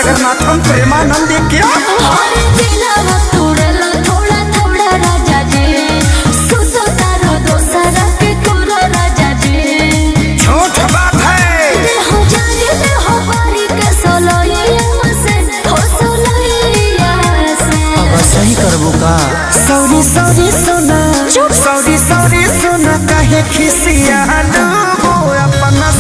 सागरनाथम प्रेमानंद क्या थोड़ा थोड़ा राजा जी सुसो तारो दोसरा के कोरा राजा जी झूठ बात है हो जाने हो बारी के सोलैया से हो सोलैया से अब सही करबो का सॉरी सॉरी सोना सॉरी सॉरी सोना काहे खिसिया लो अपना